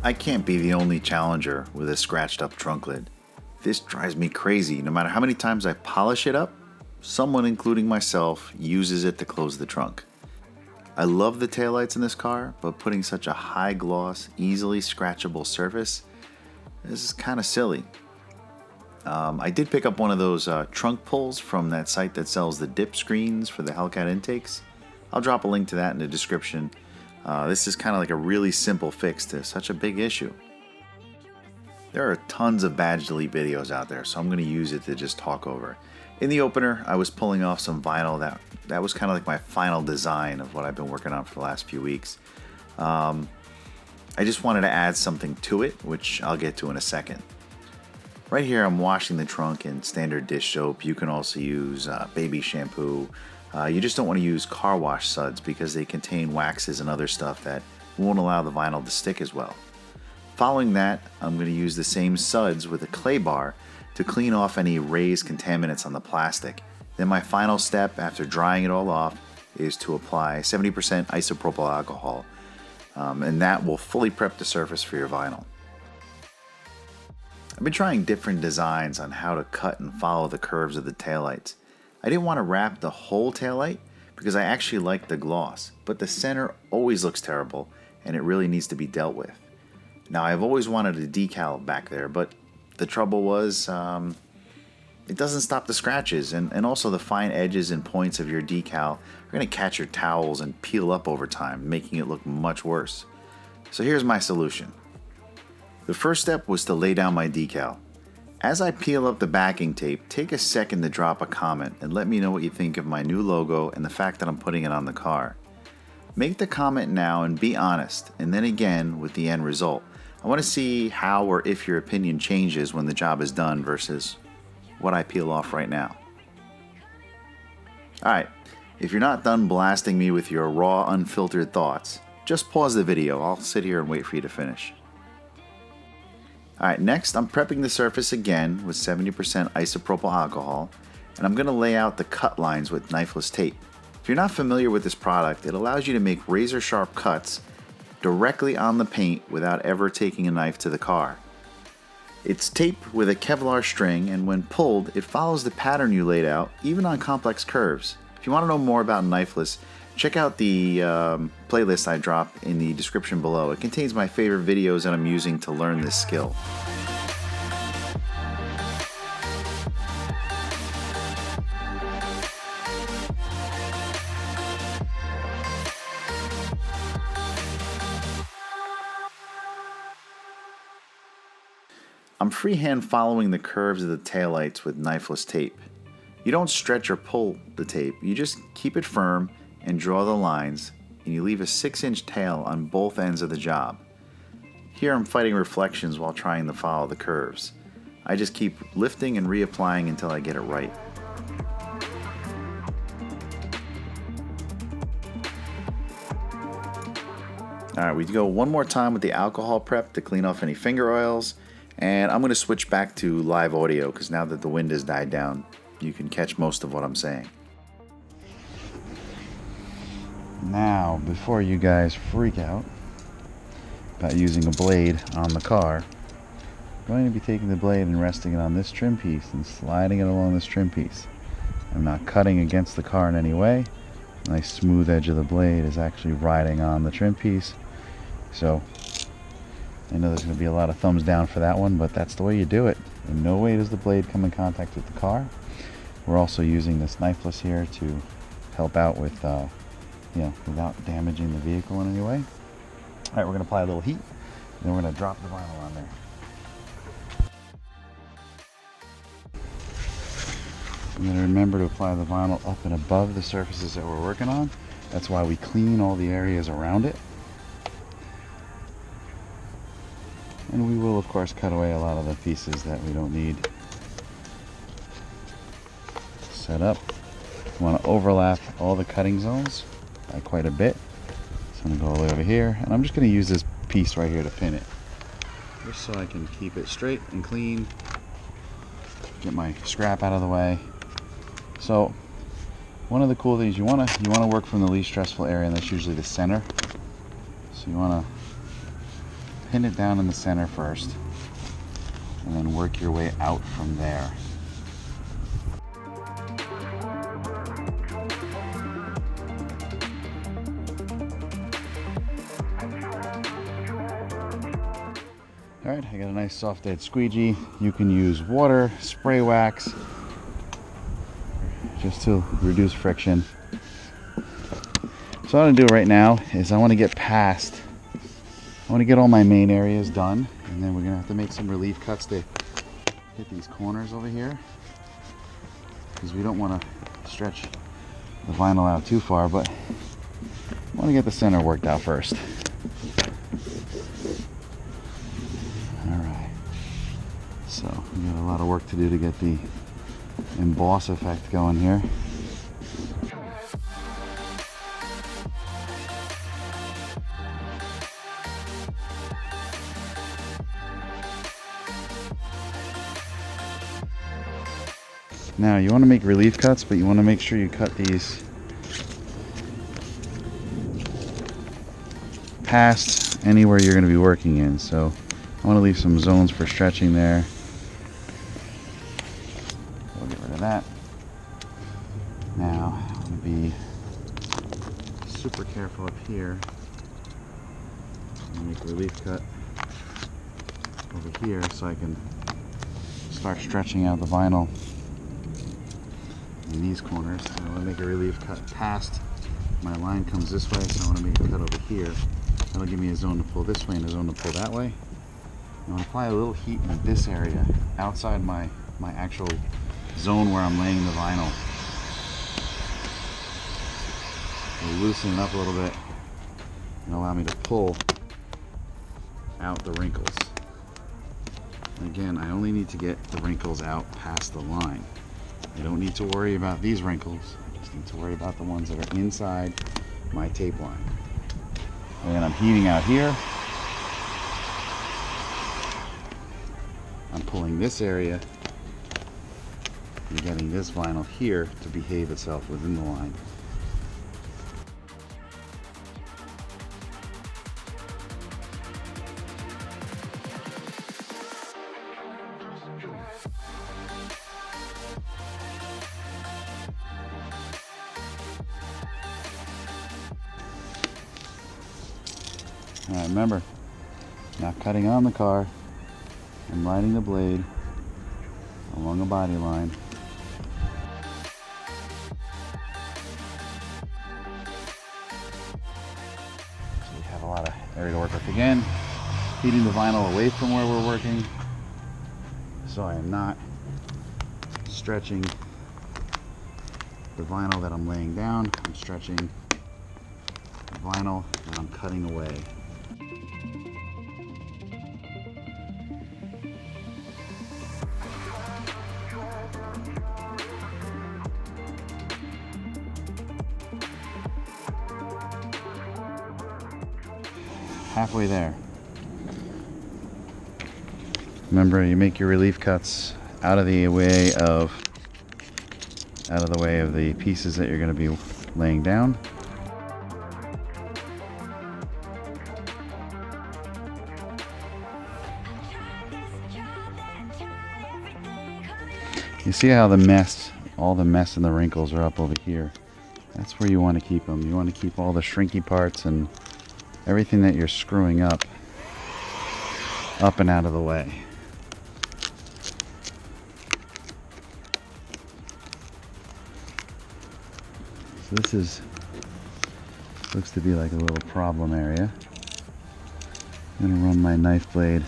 I can't be the only challenger with a scratched up trunk lid. This drives me crazy. No matter how many times I polish it up, someone, including myself, uses it to close the trunk. I love the taillights in this car, but putting such a high gloss, easily scratchable surface, this is kind of silly. I did pick up one of those trunk pulls from that site that sells the dip screens for the Hellcat intakes. I'll drop a link to that in the description. This is kind of like a really simple fix to such a big issue. There are tons of badge delete videos out there, so I'm going to use it to just talk over. In the opener, I was pulling off some vinyl that was kind of like my final design of what I've been working on for the last few weeks. I just wanted to add something to it, which I'll get to in a second. Right here, I'm washing the trunk in standard dish soap. You can also use baby shampoo. You just don't want to use car wash suds because they contain waxes and other stuff that won't allow the vinyl to stick as well. Following that, I'm going to use the same suds with a clay bar to clean off any raised contaminants on the plastic. Then my final step after drying it all off is to apply 70% isopropyl alcohol, and that will fully prep the surface for your vinyl. I've been trying different designs on how to cut and follow the curves of the taillights. I didn't want to wrap the whole taillight because I actually like the gloss, but the center always looks terrible and it really needs to be dealt with. Now, I've always wanted a decal back there, but the trouble was it doesn't stop the scratches, and also the fine edges and points of your decal are going to catch your towels and peel up over time, making it look much worse. So here's my solution. The first step was to lay down my decal. As I peel up the backing tape, take a second to drop a comment and let me know what you think of my new logo and the fact that I'm putting it on the car. Make the comment now and be honest, and then again with the end result. I want to see how or if your opinion changes when the job is done versus what I peel off right now. Alright, if you're not done blasting me with your raw, unfiltered thoughts, just pause the video. I'll sit here and wait for you to finish. Alright, next I'm prepping the surface again with 70% isopropyl alcohol, and I'm going to lay out the cut lines with knifeless tape. If you're not familiar with this product, it allows you to make razor sharp cuts directly on the paint without ever taking a knife to the car. It's taped with a Kevlar string, and when pulled, it follows the pattern you laid out, even on complex curves. If you want to know more about knifeless, check out the playlist I drop in the description below. It contains my favorite videos that I'm using to learn this skill. I'm freehand following the curves of the taillights with knifeless tape. You don't stretch or pull the tape, you just keep it firm and draw the lines, and you leave a 6-inch tail on both ends of the job. Here I'm fighting reflections while trying to follow the curves. I just keep lifting and reapplying until I get it right. Alright, we go one more time with the alcohol prep to clean off any finger oils, and I'm going to switch back to live audio because now that the wind has died down, you can catch most of what I'm saying. Now, before you guys freak out about using a blade on the car, I'm going to be taking the blade and resting it on this trim piece and sliding it along this trim piece. I'm not cutting against the car in any way. The nice smooth edge of the blade is actually riding on the trim piece. So, I know there's going to be a lot of thumbs down for that one, but that's the way you do it. In no way does the blade come in contact with the car. We're also using this knifeless here to help out with, without damaging the vehicle in any way. All right, we're going to apply a little heat, and then we're going to drop the vinyl on there. And then remember to apply the vinyl up and above the surfaces that we're working on. That's why we clean all the areas around it. And we will, of course, cut away a lot of the pieces that we don't need. Set up. We want to overlap all the cutting zones by quite a bit. So I'm going to go all the way over here, and I'm just going to use this piece right here to pin it, just so I can keep it straight and clean. Get my scrap out of the way. So one of the cool things, you want to work from the least stressful area, and that's usually the center. So you want to pin it down in the center first, and then work your way out from there. Alright, I got a nice soft edge squeegee. You can use water, spray wax, just to reduce friction. So what I'm going to do right now is I want to get past, I want to get all my main areas done, and then we're going to have to make some relief cuts to hit these corners over here, because we don't want to stretch the vinyl out too far, but I want to get the center worked out first. Alright, so we got a lot of work to do to get the emboss effect going here. Now you want to make relief cuts, but you want to make sure you cut these past anywhere you're going to be working in. So I want to leave some zones for stretching there. We'll get rid of that. Now I want to be super careful up here. I'm going to make a relief cut over here so I can start stretching out the vinyl in these corners. I want to make a relief cut past. My line comes this way, so I want to make a cut over here. That'll give me a zone to pull this way and a zone to pull that way. I want to apply a little heat in this area outside my actual zone where I'm laying the vinyl. It'll loosen it up a little bit and allow me to pull out the wrinkles. And again, I only need to get the wrinkles out past the line. I don't need to worry about these wrinkles. I just need to worry about the ones that are inside my tape line. And then I'm heating out here. I'm pulling this area and getting this vinyl here to behave itself within the line. Alright, remember, not cutting on the car. I'm riding the blade along a body line. So we have a lot of area to work with. Again, feeding the vinyl away from where we're working, so I am not stretching the vinyl that I'm laying down. I'm stretching the vinyl that I'm cutting away. Halfway there. Remember, you make your relief cuts out of the way of the pieces that you're going to be laying down. You see how the mess, all the mess and the wrinkles are up over here. That's where you want to keep them. You want to keep all the shrinky parts and everything that you're screwing up and out of the way. So this looks to be like a little problem area. I'm going to run my knife blade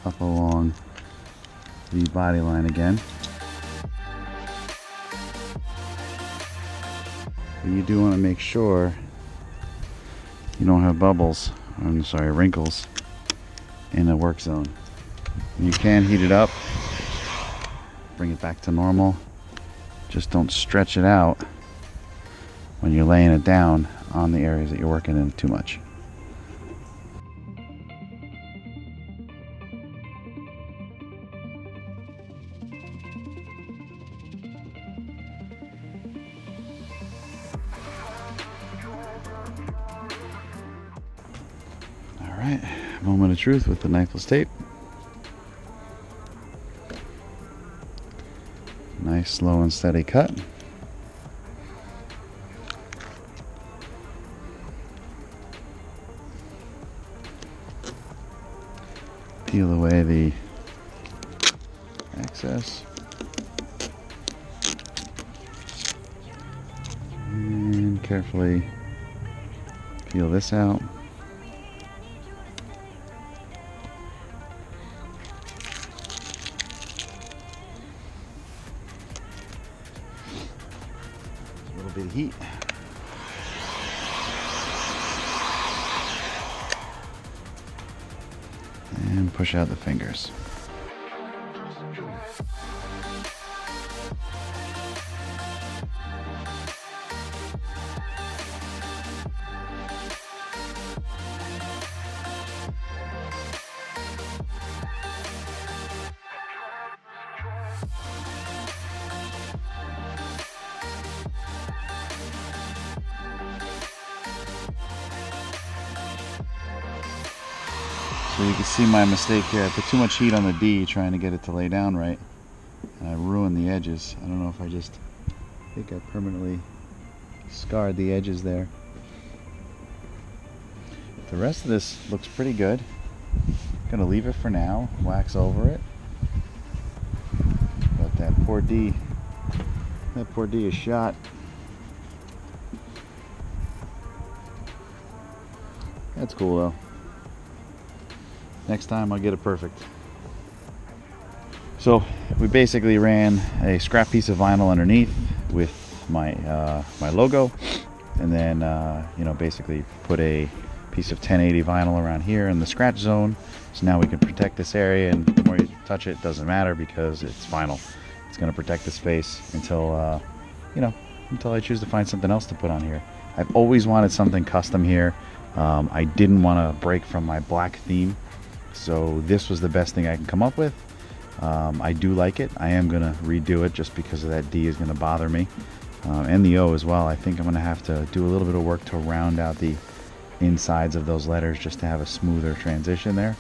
up along the body line again. But you do want to make sure you don't have bubbles, wrinkles in the work zone. You can heat it up, bring it back to normal. Just don't stretch it out when you're laying it down on the areas that you're working in too much. Moment of truth with the Knifeless tape. Nice, slow and steady cut. Peel away the excess. And carefully peel this out. A little bit of heat. And push out the fingers. So you can see my mistake here. I put too much heat on the D trying to get it to lay down right, and I ruined the edges. I don't know if I think I permanently scarred the edges there. The rest of this looks pretty good. Gonna leave it for now, wax over it. But that poor D is shot. That's cool though. Next time I'll get it perfect. So we basically ran a scrap piece of vinyl underneath with my my logo, and then you know, basically put a piece of 1080 vinyl around here in the scratch zone. So now we can protect this area, and the more you touch it, doesn't matter because it's vinyl. It's going to protect the space until you know, until I choose to find something else to put on here. I've always wanted something custom here. I didn't want to break from my black theme. So this was the best thing I can come up with. I do like it. I am going to redo it just because of that D is going to bother me. And the O as well. I think I'm going to have to do a little bit of work to round out the insides of those letters just to have a smoother transition there.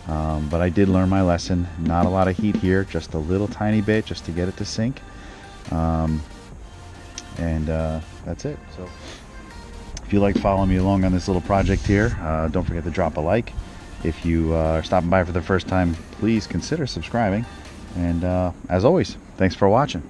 But I did learn my lesson. Not a lot of heat here, just a little tiny bit just to get it to sync. And that's it. So if you like following me along on this little project here, don't forget to drop a like. If you are stopping by for the first time, please consider subscribing. And as always, thanks for watching.